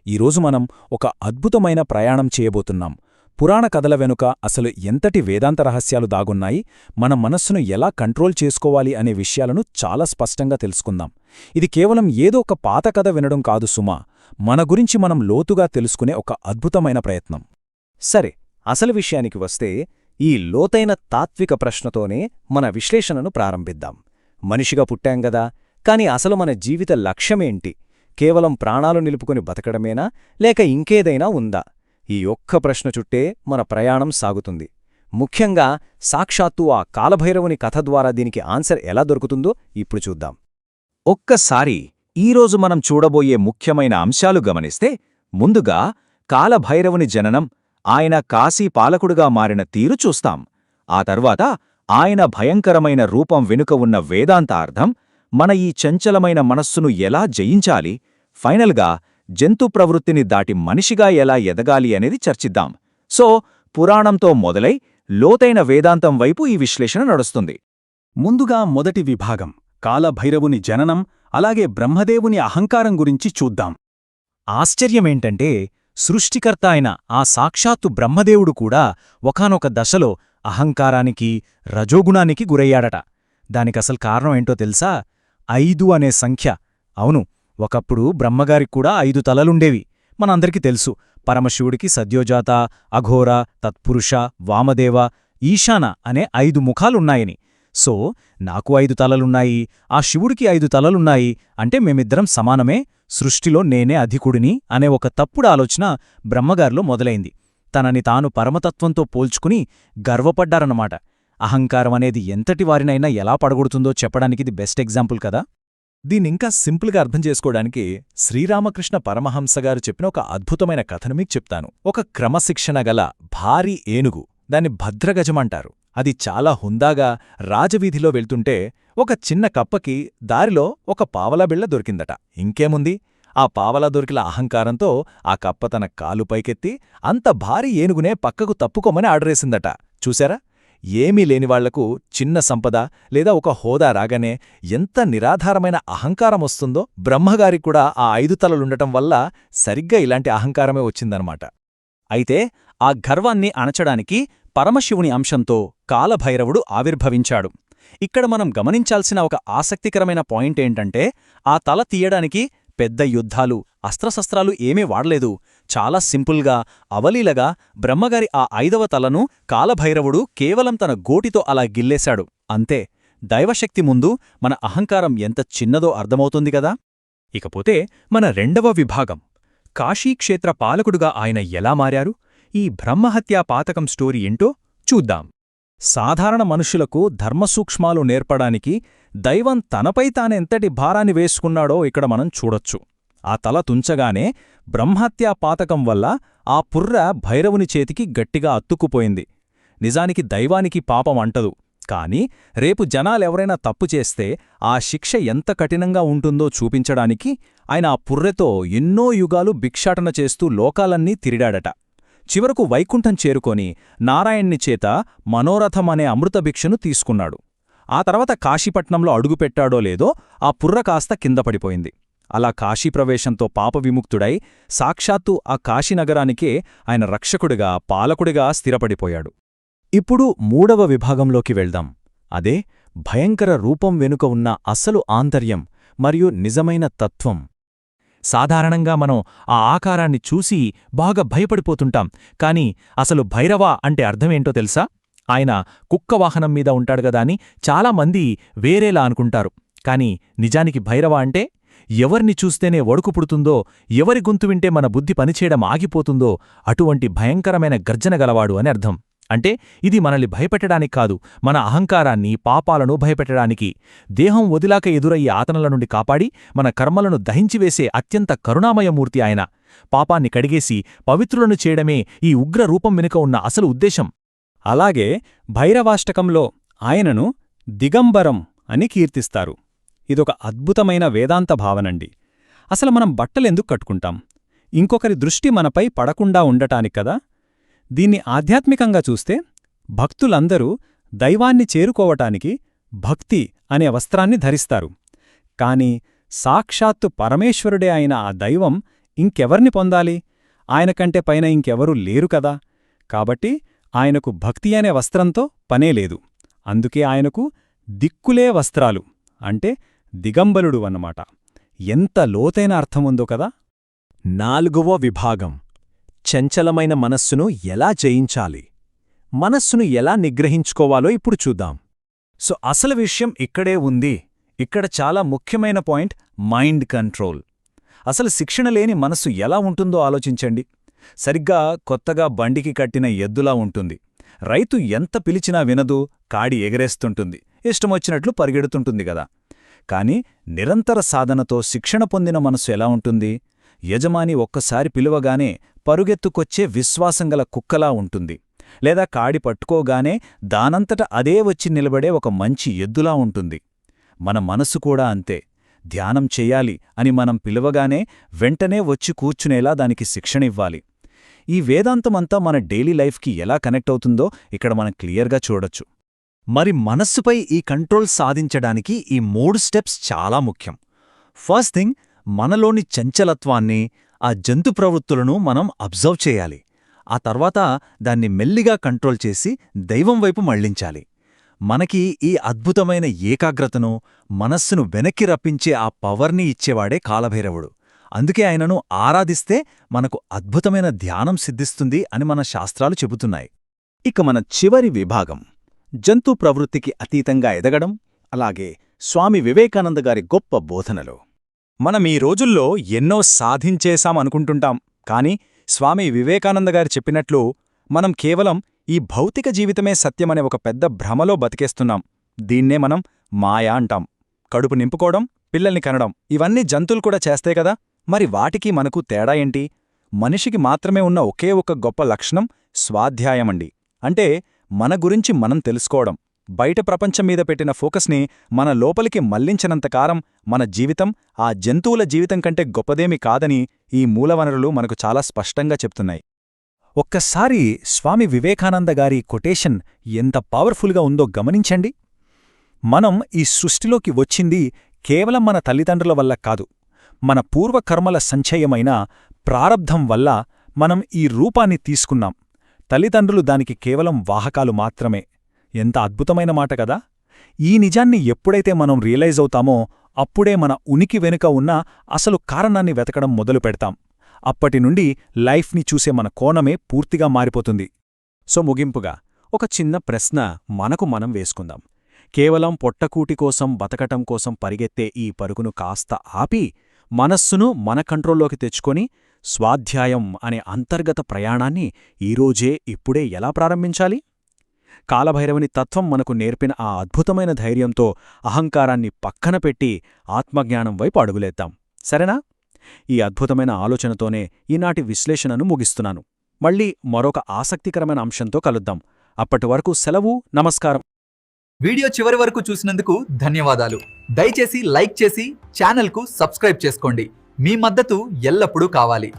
ఈరోజు మనం ఒక అద్భుతమైన ప్రయాణం చేయబోతున్నాం. పురాణ కథల వెనుక అసలు ఎంతటి వేదాంత రహస్యాలు దాగున్నాయి, మన మనస్సును ఎలా కంట్రోల్ చేసుకోవాలి అనే విషయాలను చాలా స్పష్టంగా తెలుసుకుందాం. ఇది కేవలం ఏదో ఒక పాత కథ వినడం కాదు సుమా, మన గురించి మనం లోతుగా తెలుసుకునే ఒక అద్భుతమైన ప్రయత్నం. సరే, అసలు విషయానికి వస్తే ఈ లోతైన తాత్విక ప్రశ్నతోనే మన విశ్లేషణను ప్రారంభిద్దాం. మనిషిగా పుట్టాంగదా, కాని అసలు మన జీవిత లక్ష్యమేంటి? కేవలం ప్రాణాలు నిలుపుకొని బతకడమేనా, లేక ఇంకేదైనా ఉందా? ఈ ఒక్క ప్రశ్న చుట్టే మన ప్రయాణం సాగుతుంది. ముఖ్యంగా సాక్షాత్తు ఆ కాలభైరవుని కథ ద్వారా దీనికి ఆన్సర్ ఎలా దొరుకుతుందో ఇప్పుడు చూద్దాం. ఒక్కసారి ఈరోజు మనం చూడబోయే ముఖ్యమైన అంశాలు గమనిస్తే, ముందుగా కాలభైరవుని జననం, ఆయన కాశీ పాలకుడుగా మారిన తీరు చూస్తాం. ఆ తర్వాత ఆయన భయంకరమైన రూపం వెనుక ఉన్న వేదాంత అర్థం, మన ఈ చంచలమైన మనస్సును ఎలా జయించాలి, ఫైనల్గా జంతు ప్రవృత్తిని దాటి మనిషిగా ఎలా ఎదగాలి అనేది చర్చిద్దాం. సో, పురాణంతో మొదలై లోతైన వేదాంతం వైపు ఈ విశ్లేషణ నడుస్తుంది. ముందుగా మొదటి విభాగం కాలభైరవుని జననం, అలాగే బ్రహ్మదేవుని అహంకారం గురించి చూద్దాం. ఆశ్చర్యమేంటంటే, సృష్టికర్త అయిన ఆ సాక్షాత్తు బ్రహ్మదేవుడు కూడా ఒకానొక దశలో అహంకారానికి, రజోగుణానికి గురయ్యాడట. దానికసలు కారణం ఏంటో తెలుసా? 5 అనే సంఖ్య. అవును, ఒకప్పుడు బ్రహ్మగారిక్కూడా 5 తలలుండేవి. మనందరికీ తెలుసు, పరమశివుడికి సద్యోజాత, అఘోర, తత్పురుష, వామదేవ, ఈశాన అనే 5 ముఖాలున్నాయని. సో, నాకు 5 తలలున్నాయి, ఆ శివుడికి 5 తలలున్నాయి అంటే మేమిద్దరం సమానమే, సృష్టిలో నేనే అధికుడిని అనే ఒక తప్పుడు ఆలోచన బ్రహ్మగారిలో మొదలైంది. తనని తాను పరమతత్వంతో పోల్చుకుని గర్వపడ్డారన్నమాట. అహంకారమనేది ఎంతటి వారినైనా ఎలా పడగొడుతుందో చెప్పడానికిది బెస్ట్ ఎగ్జాంపుల్ కదా. దీన్నింకా సింపుల్గా అర్థం చేసుకోవడానికి శ్రీరామకృష్ణ పరమహంసగారు చెప్పిన ఒక అద్భుతమైన కథను మీకు చెప్తాను. ఒక క్రమశిక్షణ గల భారీ ఏనుగు, దాన్ని భద్రగజమంటారు. అది చాలా హుందాగా రాజవీధిలో వెళ్తుంటే ఒక చిన్న కప్పకి దారిలో ఒక పావలా బిళ్ళ దొరికిందట. ఇంకేముంది, ఆ పావలా దొరికిన అహంకారంతో ఆ కప్ప తన కాలు పైకెత్తి అంత భారీ ఏనుగునే పక్కకు తప్పుకోమని ఆర్డరేసిందట. చూశారా? ఏమీ లేనివాళ్లకు చిన్న సంపద లేదా ఒక హోదా రాగానే ఎంత నిరాధారమైన అహంకారమొస్తుందో, బ్రహ్మగారిక్కూడా ఆ 5 తలలుండటం వల్ల సరిగ్గా ఇలాంటి అహంకారమే వచ్చిందనమాట. అయితే ఆ గర్వాన్ని అణచడానికి పరమశివుని అంశంతో కాలభైరవుడు ఆవిర్భవించాడు. ఇక్కడ మనం గమనించాల్సిన ఒక ఆసక్తికరమైన పాయింటేంటంటే, ఆ తల తీయడానికి పెద్ద యుద్ధాలు, అస్త్రశస్త్రాలు ఏమీ వాడలేదు. చాలా సింపుల్గా, అవలీలగా బ్రహ్మగారి ఆ 5వ తలను కాలభైరవుడు కేవలం తన గోటితో అలా గిల్లేశాడు. అంతే. దైవశక్తి ముందు మన అహంకారం ఎంత చిన్నదో అర్థమవుతుంది గదా. ఇకపోతే మన 2వ విభాగం, కాశీక్షేత్ర పాలకుడుగా ఆయన ఎలా మారారు, ఈ బ్రహ్మహత్యా పాతకం స్టోరీ ఏంటో చూద్దాం. సాధారణ మనుషులకు ధర్మసూక్ష్మాలు నేర్పడానికి దైవం తనపై తానెంతటి భారాన్ని వేసుకున్నాడో ఇక్కడ మనం చూడొచ్చు. ఆ తల తుంచగానే బ్రహ్మహత్యా పాతకం వల్ల ఆ పుర్ర భైరవుని చేతికి గట్టిగా అత్తుకుపోయింది. నిజానికి దైవానికి పాపం అంటదు, కాని రేపు జనాలెవరైనా తప్పు చేస్తే ఆ శిక్ష ఎంత కఠినంగా ఉంటుందో చూపించడానికి ఆయన ఆ పుర్రెతో ఎన్నో యుగాలు భిక్షాటన చేస్తూ లోకాలన్నీ తిరిడాడట. చివరకు వైకుంఠం చేరుకొని నారాయణ్ణి చేత మనోరథమనే అమృతభిక్షను తీసుకున్నాడు. ఆ తర్వాత కాశీపట్నంలో అడుగుపెట్టాడో లేదో ఆ పుర్ర కాస్త కింద పడిపోయింది. అలా కాశీప్రవేశంతో పాపవిముక్తుడై సాక్షాత్తు ఆ కాశీనగరానికే ఆయన రక్షకుడిగా, పాలకుడిగా స్థిరపడిపోయాడు. ఇప్పుడు 3వ విభాగంలోకి వెళ్దాం. అదే భయంకర రూపం వెనుక ఉన్న అసలు ఆంతర్యం మరియు నిజమైన తత్వం. సాధారణంగా మనం ఆ ఆకారాన్ని చూసి బాగా భయపడిపోతుంటాం, కాని అసలు భైరవ అంటే అర్థమేంటో తెలుసా? ఆయన కుక్కవాహనం మీద ఉంటాడుగదాని చాలామంది వేరేలా అనుకుంటారు. కాని నిజానికి భైరవ అంటే ఎవరిని చూస్తేనే వణుకు పుడుతుందో, ఎవరి గొంతు వింటే మన బుద్ధి పనిచేయడం ఆగిపోతుందో అటువంటి భయంకరమైన గర్జన గలవాడు అని అర్థం. అంటే ఇది మనల్ని భయపెట్టడానికి కాదు, మన అహంకారాన్ని, పాపాలను భయపెట్టడానికి. దేహం వదిలాక ఎదురయ్యే ఆతనల నుండి కాపాడి మన కర్మలను దహించివేసే అత్యంత కరుణామయమూర్తి ఆయన. పాపాన్ని కడిగేసి పవిత్రులను చేయడమే ఈ ఉగ్ర రూపం వెనుక ఉన్న అసలు ఉద్దేశం. అలాగే భైరవాష్టకంలో ఆయనను దిగంబరం అని కీర్తిస్తారు. ఇదొక అద్భుతమైన వేదాంత భావనండి. అసలు మనం బట్టలెందుకు కట్టుకుంటాం? ఇంకొకరి దృష్టి మనపై పడకుండా ఉండటానిక్కదా? దీన్ని ఆధ్యాత్మికంగా చూస్తే భక్తులందరూ దైవాన్ని చేరుకోవటానికి భక్తి అనే వస్త్రాన్ని ధరిస్తారు. కాని సాక్షాత్తు పరమేశ్వరుడే అయిన ఆ దైవం ఇంకెవర్ని పొందాలి? ఆయనకంటే పైన ఇంకెవరూ లేరు కదా. కాబట్టి ఆయనకు భక్తి అనే వస్త్రంతో పనేలేదు. అందుకే ఆయనకు దిక్కులే వస్త్రాలు అంటే దిగంబరుడు అన్నమాట. ఎంత లోతైన అర్థముందో కదా. 4వ విభాగం, చంచలమైన మనస్సును ఎలా జయించాలి, మనస్సును ఎలా నిగ్రహించుకోవాలో ఇప్పుడు చూద్దాం. సో అసలు విషయం ఇక్కడే ఉంది. ఇక్కడ చాలా ముఖ్యమైన పాయింట్ మైండ్ కంట్రోల్. అసలు శిక్షణ లేని మనస్సు ఎలా ఉంటుందో ఆలోచించండి. సరిగ్గా కొత్తగా బండికి కట్టిన ఎద్దులా ఉంటుంది. రైతు ఎంత పిలిచినా వినదు, కాడి ఎగరేస్తుంటుంది, ఇష్టమొచ్చినట్లు పరిగెడుతుంటుంది గదా. కాని నిరంతర సాధనతో శిక్షణ పొందిన మనస్సు ఎలా ఉంటుంది? యజమాని ఒక్కసారి పిలువగానే పరుగెత్తుకొచ్చే విశ్వాసంగల కుక్కలా ఉంటుంది. లేదా కాడి పట్టుకోగానే దానంతట అదే వచ్చి నిలబడే ఒక మంచి ఎద్దులా ఉంటుంది. మన మనసు కూడా అంతే. ధ్యానం చెయ్యాలి అని మనం పిలవగానే వెంటనే వచ్చి కూర్చునేలా దానికి శిక్షణ ఇవ్వాలి. ఈ వేదాంతమంతా మన డైలీ లైఫ్కి ఎలా కనెక్ట్ అవుతుందో ఇక్కడ మనం క్లియర్గా చూడొచ్చు. మరి మనస్సుపై ఈ కంట్రోల్ సాధించడానికి ఈ 3 స్టెప్స్ చాలా ముఖ్యం. ఫస్ట్ థింగ్, మనలోని చంచలత్వాన్ని, ఆ జంతు ప్రవృత్తులను మనం అబ్జర్వ్ చేయాలి. ఆ తర్వాత దాన్ని మెల్లిగా కంట్రోల్ చేసి దైవం వైపు మళ్లించాలి. మనకి ఈ అద్భుతమైన ఏకాగ్రతను, మనస్సును వెనక్కి రప్పించే ఆ పవర్ని ఇచ్చేవాడే కాలభైరవుడు. అందుకే ఆయనను ఆరాధిస్తే మనకు అద్భుతమైన ధ్యానం సిద్ధిస్తుంది అని మన శాస్త్రాలు చెబుతున్నాయి. ఇక మన చివరి విభాగం, జంతు ప్రవృత్తికి అతీతంగా ఎదగడం, అలాగే స్వామి వివేకానంద గారి గొప్ప బోధనలు. మనం ఈ రోజుల్లో ఎన్నో సాధించేశామనుకుంటుంటాం. కాని స్వామి వివేకానంద గారు చెప్పినట్లు మనం కేవలం ఈ భౌతిక జీవితమే సత్యమనే ఒక పెద్ద భ్రమలో బతికేస్తున్నాం. దీన్నే మనం మాయా అంటాం. కడుపు నింపుకోవడం, పిల్లల్ని కనడం, ఇవన్నీ జంతువులు కూడా చేస్తే కదా. మరి వాటికి మనకు తేడా ఏంటి? మనిషికి మాత్రమే ఉన్న ఒకే ఒక గొప్ప లక్షణం స్వాధ్యాయమండి. అంటే మన గురించి మనం తెలుసుకోవడం. బయట ప్రపంచం మీద పెట్టిన ఫోకస్ని మన లోపలికి మళ్లించినంతకాలం మన జీవితం ఆ జంతువుల జీవితం కంటే గొప్పదేమీ కాదని ఈ మూలవనరులు మనకు చాలా స్పష్టంగా చెప్తున్నాయి. ఒక్కసారి స్వామి వివేకానంద గారి కొటేషన్ ఎంత పవర్ఫుల్గా ఉందో గమనించండి. మనం ఈ సృష్టిలోకి వచ్చింది కేవలం మన తల్లిదండ్రుల వల్ల కాదు, మన పూర్వకర్మల సంచయమైన ప్రారబ్ధం వల్ల మనం ఈ రూపాన్ని తీసుకున్నాం. తల్లిదండ్రులు దానికి కేవలం వాహకాలు మాత్రమే. ఎంత అద్భుతమైన మాట కదా. ఈ నిజాన్ని ఎప్పుడైతే మనం రియలైజ్ అవుతామో అప్పుడే మన ఉనికి వెనుక ఉన్న అసలు కారణాన్ని వెతకడం మొదలు పెడతాం. అప్పటినుండి లైఫ్ని చూసే మన కోణమే పూర్తిగా మారిపోతుంది. సో ముగింపుగా ఒక చిన్న ప్రశ్న మనకు మనం వేసుకుందాం. కేవలం పొట్టకూటి కోసం బతకటం కోసం పరిగెత్తే ఈ పరుగును కాస్త ఆపి మనస్సును మన కంట్రోల్లోకి తెచ్చుకొని స్వాధ్యాయం అనే అంతర్గత ప్రయాణాన్ని ఈరోజే ఇప్పుడే ఎలా ప్రారంభించాలి? కాలభైరవుని తత్వం మనకు నేర్పిన ఆ అద్భుతమైన ధైర్యంతో అహంకారాన్ని పక్కన పెట్టి ఆత్మజ్ఞానం వైపు అడుగులేద్దాం. సరేనా? ఈ అద్భుతమైన ఆలోచనతోనే ఈనాటి విశ్లేషణను ముగిస్తున్నాను. మళ్ళీ మరొక ఆసక్తికరమైన అంశంతో కలుద్దాం. అప్పటివరకు సెలవు. నమస్కారం. వీడియో చివరి వరకు చూసినందుకు ధన్యవాదాలు. దయచేసి లైక్ చేసి ఛానల్కు సబ్స్క్రైబ్ చేసుకోండి. మీ మద్దతు ఎల్లప్పుడూ కావాలి.